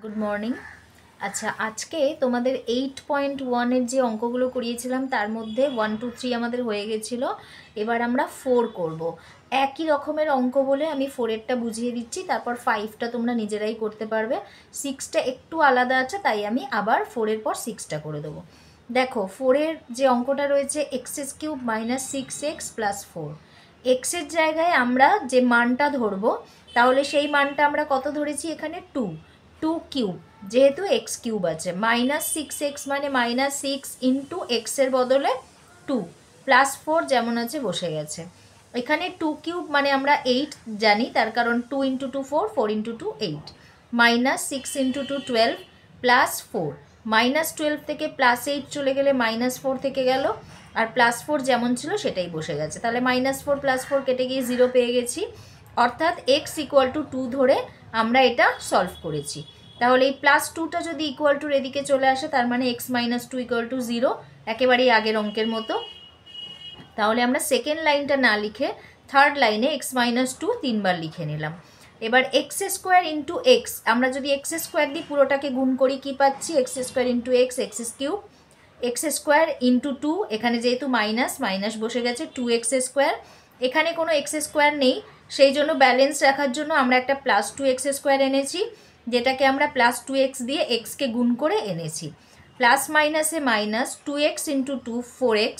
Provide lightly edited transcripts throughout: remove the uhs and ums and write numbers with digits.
Good morning. আচ্ছা, আজকে তোমাদের 8.1 যে অঙ্কগুলো করিয়েছিলাম তার মধ্যে 1 2 3 আমাদের হয়ে গেছিলো। এবার আমরা 4 করব। একই রকমের অঙ্ক বলে আমি 4এরটা বুঝিয়ে দিচ্ছি, তারপর 5টা তোমরা নিজেরাই করতে পারবে। 6টা একটু আলাদা আছে, তাই আমি আবার 4-এর পর 6টা করে দেবো। দেখো, 4-এর যে অঙ্কটা রয়েছে x³ - 6x + 4। এক্সের জায়গায় আমরা যে মানটা ধরবো, তাহলে সেই মানটা আমরা কত ধরেছি এখানে? 2 কিউব, যেহেতু এক্স কিউব আছে। -6x মানে -6 ইন্টু এক্সের বদলে 2 +4 যেমন আছে বসে গেছে। এখানে 2 কিউব মানে আমরা 8 জানি, তার কারণ 2 × 2 4, 4 × 2 8, -6 × 2 12 +4, -12 থেকে +8 চলে গেলে -4 থেকে গেল, আর +4 যেমন ছিল সেটাই বসে গেছে। তাহলে -4 +4 কেটে গিয়ে 0 পেয়ে গেছি, অর্থাৎ x = 2 ধরে আমরা এটা সলভ করেছি। তাহলে এই +2টা যদি ইকুয়াল-টুর এদিকে চলে আসে, তার মানে x - 2 = 0, একেবারেই আগের অঙ্কের মতো। তাহলে আমরা সেকেন্ড লাইনটা না লিখে থার্ড লাইনে x - 2 তিনবার লিখে নিলাম। এবার x² × x, আমরা যদি x² দিয়ে পুরোটাকে গুণ করি কি পাচ্ছি? x² × x, x³ x² × 2, এখানে যেহেতু মাইনাস মাইনাস বসে গেছে, 2x²। এখানে কোনো x² নেই, সেই জন্য ব্যালেন্স রাখার জন্য আমরা একটা +2x² এনেছি, যেটাকে আমরা +2x দিয়ে xকে গুণ করে এনেছি। প্লাস মাইনাসে মাইনাস, 2x × 2 4x,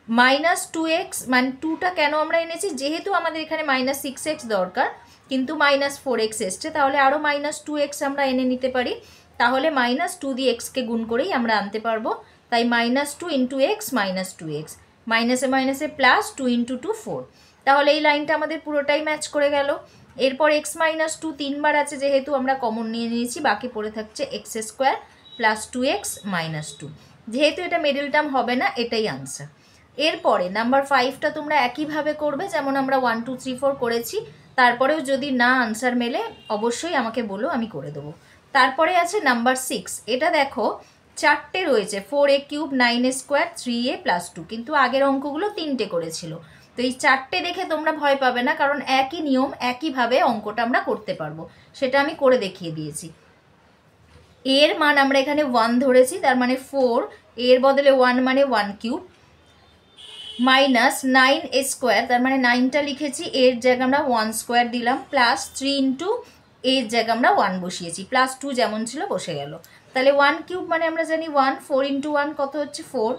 -2x মানে 2টা কেন আমরা এনেছি? যেহেতু আমাদের এখানে -6x দরকার, কিন্তু -4x এসছে, তাহলে আরও -2x আমরা এনে নিতে পারি। তাহলে -2 দিয়ে xকে গুণ করেই আমরা আনতে পারবো। তাই -2 × x -2x, মাইনাসে মাইনাসে +2 × 2 4। তাহলে এই লাইনটা আমাদের পুরোটাই ম্যাচ করে গেল। এরপর x - 2 তিনবার আছে, যেহেতু আমরা কমন নিয়ে নিয়েছি, বাকি পড়ে থাকছে x² + 2x - 2। যেহেতু এটা মিডল টার্ম হবে না, এটাই আনসার। এরপরে নাম্বার 5টা তোমরা একইভাবে করবে, যেমন আমরা 1 2 3 4 করেছি। তারপরেও যদি না আনসার মেলে অবশ্যই আমাকে বলো, আমি করে দেবো। তারপরে আছে নাম্বার 6। এটা দেখো, চারটে রয়েছে, 4a³ 9a² 3a + 2, কিন্তু আগের অঙ্কগুলো 3টে করেছিল। তো এই চারটে দেখে তোমরা ভয় পাবে না, কারণ একই নিয়ম, একইভাবে অঙ্কটা আমরা করতে পারবো, সেটা আমি করে দেখিয়ে দিয়েছি। এর মান আমরা এখানে 1 ধরেছি, তার মানে 4, এর বদলে 1 মানে 1³ -9a², তার মানে 9টা লিখেছি, এর জায়গায় আমরা 1² দিলাম, +3 × এর জায়গায় আমরা 1 বসিয়েছি, +2 যেমন ছিল বসে গেল। তাহলে 1³ মানে আমরা জানি 1, 4 × 1 কত হচ্ছে 4,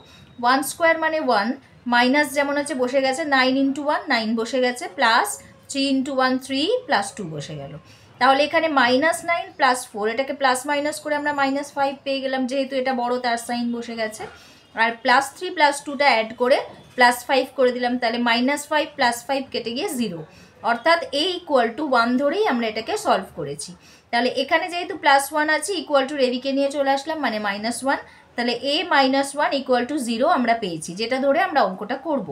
1² মানে 1, মাইনাস যেমন আছে বসে গেছে, 9 × 1 9 বসে গেছে, +3 × 1 3, +2 বসে গেল। তাহলে এখানে -9 + 4, এটাকে প্লাস মাইনাস করে আমরা -5 পেয়ে গেলাম, যেহেতু এটা বড় তার সাইন বসে গেছে। আর +3 + 2টা অ্যাড করে +5 করে দিলাম, তাহলে -5 + 5 কেটে গিয়ে 0, অর্থাৎ a = 1 ধরেই আমরা এটাকে সলভ করেছি। তাহলে এখানে যেহেতু +1 আছে, ইকুয়াল-টুর এদিকে নিয়ে চলে আসলাম, মানে -1, তাহলে a - 1 = 0 আমরা পেয়েছি, যেটা ধরে আমরা অঙ্কটা করব।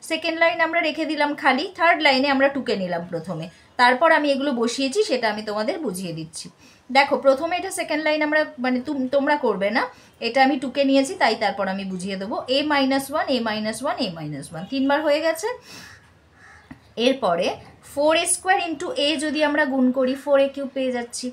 সেকেন্ড লাইন আমরা রেখে দিলাম খালি, থার্ড লাইনে আমরা টুকে নিলাম প্রথমে, তারপর আমি এগুলো বসিয়েছি, সেটা আমি তোমাদের বুঝিয়ে দিচ্ছি। দেখো, প্রথমে এটা সেকেন্ড লাইন আমরা মানে তোমরা করবে না, এটা আমি টুকে নিয়েছি, তাই তারপর আমি বুঝিয়ে দেবো। a - 1 a - 1 a - 1 তিনবার হয়ে গেছে। এরপরে 4a² × a যদি আমরা গুণ করি, 4a³ পেয়ে যাচ্ছি,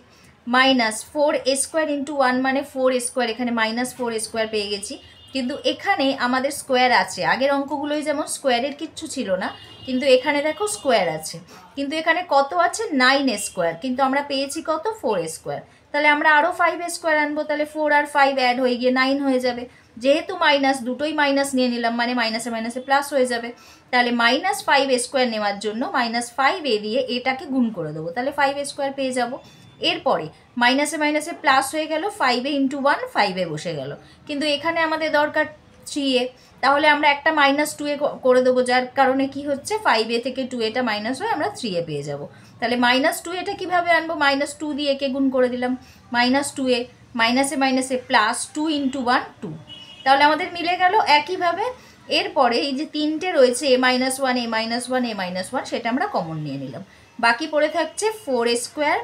-4a² × 1 মানে 4a², এখানে -4a² পেয়ে গেছি। কিন্তু এখানে আমাদের স্কোয়ার আছে, আগের অঙ্কগুলোই যেমন স্কোয়ারের কিচ্ছু ছিল না, কিন্তু এখানে দেখো স্কোয়ার আছে। কিন্তু এখানে কত আছে? 9a², কিন্তু আমরা পেয়েছি কত? 4a²। তাহলে আমরা আরও 5a² আনবো, তাহলে 4 আর 5 অ্যাড হয়ে গিয়ে 9 হয়ে যাবে। যেহেতু মাইনাস, দুটোই মাইনাস নিয়ে নিলাম, মানে মাইনাসে মাইনাসে প্লাস হয়ে যাবে। তাহলে -5a² নেওয়ার জন্য -5a দিয়ে এটাকে গুণ করে দেবো, তাহলে 5a² পেয়ে যাব। এরপরে মাইনাসে মাইনাসে প্লাস হয়ে গেল, 5a × 1 5a বসে গেল, কিন্তু এখানে আমাদের দরকার 3a, তাহলে আমরা একটা -2a করে দেবো, যার কারণে কি হচ্ছে, 5a থেকে 2a মাইনাস হয়ে আমরা 3a পেয়ে যাব। তাহলে -2a কীভাবে আনবো? -2 দিয়ে একে গুণ করে দিলাম, -2a, মাইনাসে মাইনাসে +2 × 1 2, তাহলে আমাদের মিলে গেল একইভাবে। এরপরে এই যে তিনটে রয়েছে, a - 1 a - 1 a - 1, সেটা আমরা কমন নিয়ে নিলাম, বাকি পড়ে থাকছে 4a²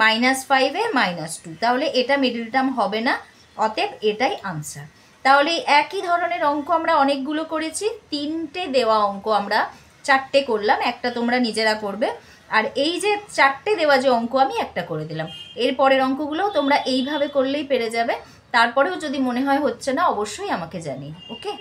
-5a - 2, তাহলে এটা মিডল টার্ম হবে না, অতএব এটাই আনসার। তাহলে একই ধরনের অঙ্ক আমরা অনেকগুলো করেছি, তিনটে দেওয়া অঙ্ক আমরা চারটে করলাম, একটা তোমরা নিজেরা করবে। আর এই যে 4টে দেওয়া যে অঙ্ক আমি একটা করে দিলাম, এর পরের অঙ্কগুলোও তোমরা এইভাবে করলেই পেরে যাবে। তারপরেও যদি মনে হয় হচ্ছে না, অবশ্যই আমাকে জানিও। ওকে।